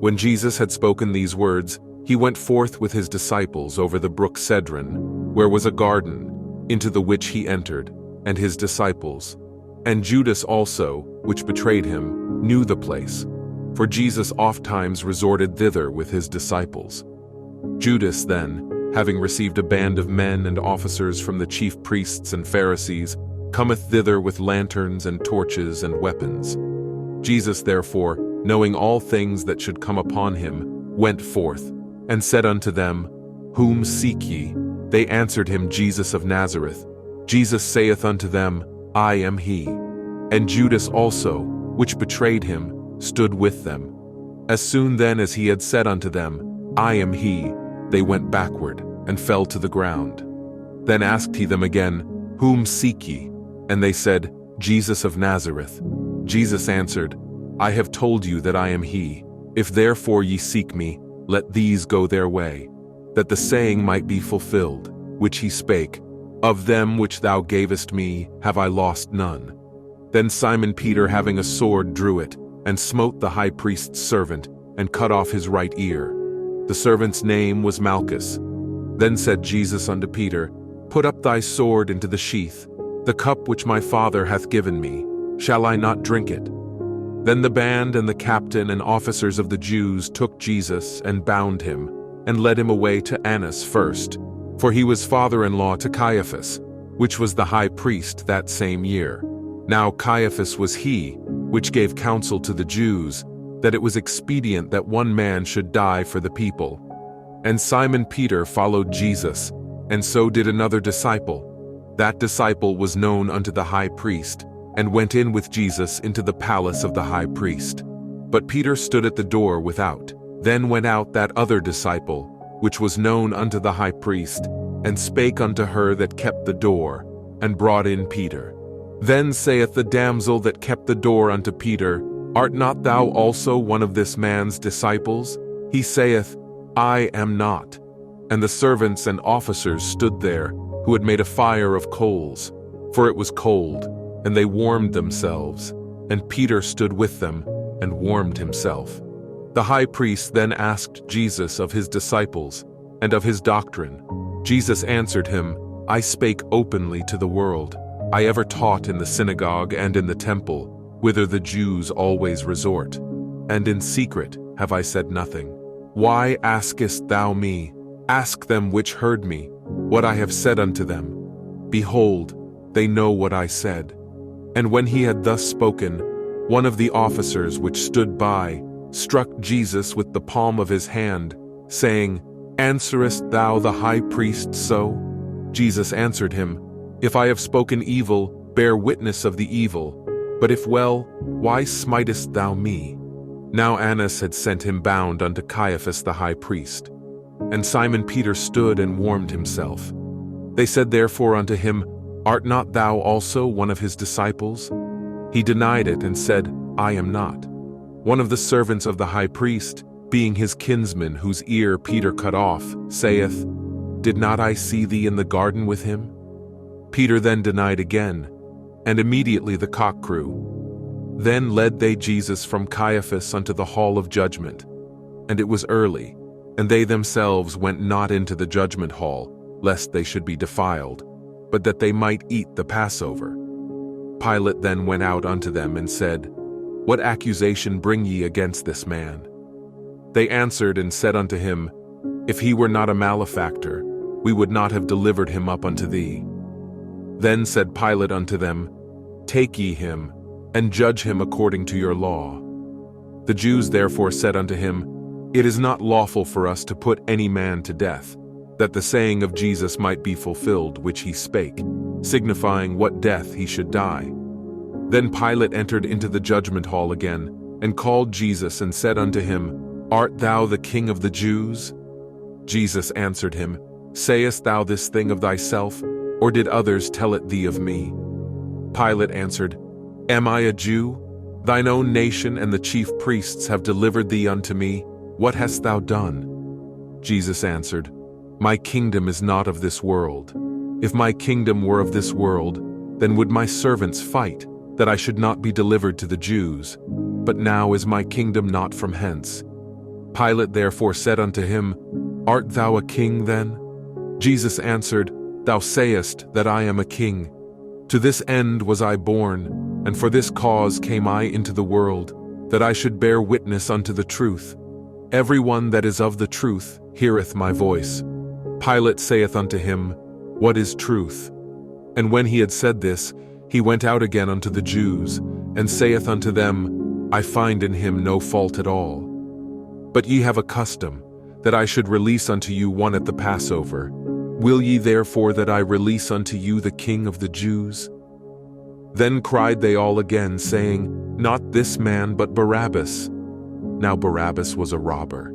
When Jesus had spoken these words, he went forth with his disciples over the brook Cedron, where was a garden, into the which he entered, and his disciples. And Judas also, which betrayed him, knew the place, for Jesus ofttimes resorted thither with his disciples. Judas then, having received a band of men and officers from the chief priests and Pharisees, cometh thither with lanterns and torches and weapons. Jesus therefore, knowing all things that should come upon him, went forth, and said unto them, Whom seek ye? They answered him, Jesus of Nazareth. Jesus saith unto them, I am he. And Judas also, which betrayed him, stood with them. As soon then as he had said unto them, I am he, they went backward, and fell to the ground. Then asked he them again, Whom seek ye? And they said, Jesus of Nazareth. Jesus answered, I have told you that I am he. If therefore ye seek me, let these go their way, that the saying might be fulfilled, which he spake, Of them which thou gavest me have I lost none. Then Simon Peter, having a sword, drew it, and smote the high priest's servant, and cut off his right ear. The servant's name was Malchus. Then said Jesus unto Peter, Put up thy sword into the sheath. The cup which my Father hath given me, shall I not drink it? Then the band and the captain and officers of the Jews took Jesus and bound him, and led him away to Annas first, for he was father-in-law to Caiaphas, which was the high priest that same year. Now Caiaphas was he which gave counsel to the Jews, that it was expedient that one man should die for the people. And Simon Peter followed Jesus, and so did another disciple. That disciple was known unto the high priest, and went in with Jesus into the palace of the high priest. But Peter stood at the door without. Then went out that other disciple, which was known unto the high priest, and spake unto her that kept the door, and brought in Peter. Then saith the damsel that kept the door unto Peter, Art not thou also one of this man's disciples? He saith, I am not. And the servants and officers stood there, who had made a fire of coals, for it was cold, and they warmed themselves, and Peter stood with them, and warmed himself. The high priest then asked Jesus of his disciples, and of his doctrine. Jesus answered him, I spake openly to the world. I ever taught in the synagogue and in the temple, whither the Jews always resort, and in secret have I said nothing. Why askest thou me? Ask them which heard me, what I have said unto them. Behold, they know what I said. And when he had thus spoken, one of the officers which stood by struck Jesus with the palm of his hand, saying, Answerest thou the high priest so? Jesus answered him, If I have spoken evil, bear witness of the evil. But if well, why smitest thou me? Now Annas had sent him bound unto Caiaphas the high priest. And Simon Peter stood and warmed himself. They said therefore unto him, Art not thou also one of his disciples? He denied it and said, I am not. One of the servants of the high priest, being his kinsman whose ear Peter cut off, saith, Did not I see thee in the garden with him? Peter then denied again, and immediately the cock crew. Then led they Jesus from Caiaphas unto the hall of judgment. And it was early, and they themselves went not into the judgment hall, lest they should be defiled, but that they might eat the Passover. Pilate then went out unto them and said, What accusation bring ye against this man? They answered and said unto him, If he were not a malefactor, we would not have delivered him up unto thee. Then said Pilate unto them, Take ye him, and judge him according to your law. The Jews therefore said unto him, It is not lawful for us to put any man to death, that the saying of Jesus might be fulfilled which he spake, signifying what death he should die. Then Pilate entered into the judgment hall again, and called Jesus and said unto him, Art thou the King of the Jews? Jesus answered him, Sayest thou this thing of thyself, or did others tell it thee of me? Pilate answered, Am I a Jew? Thine own nation and the chief priests have delivered thee unto me. What hast thou done? Jesus answered, My kingdom is not of this world. If my kingdom were of this world, then would my servants fight, that I should not be delivered to the Jews. But now is my kingdom not from hence. Pilate therefore said unto him, Art thou a king then? Jesus answered, Thou sayest that I am a king. To this end was I born, and for this cause came I into the world, that I should bear witness unto the truth. Every one that is of the truth heareth my voice. Pilate saith unto him, What is truth? And when he had said this, he went out again unto the Jews, and saith unto them, I find in him no fault at all. But ye have a custom, that I should release unto you one at the Passover. Will ye therefore that I release unto you the King of the Jews? Then cried they all again, saying, Not this man, but Barabbas. Now Barabbas was a robber.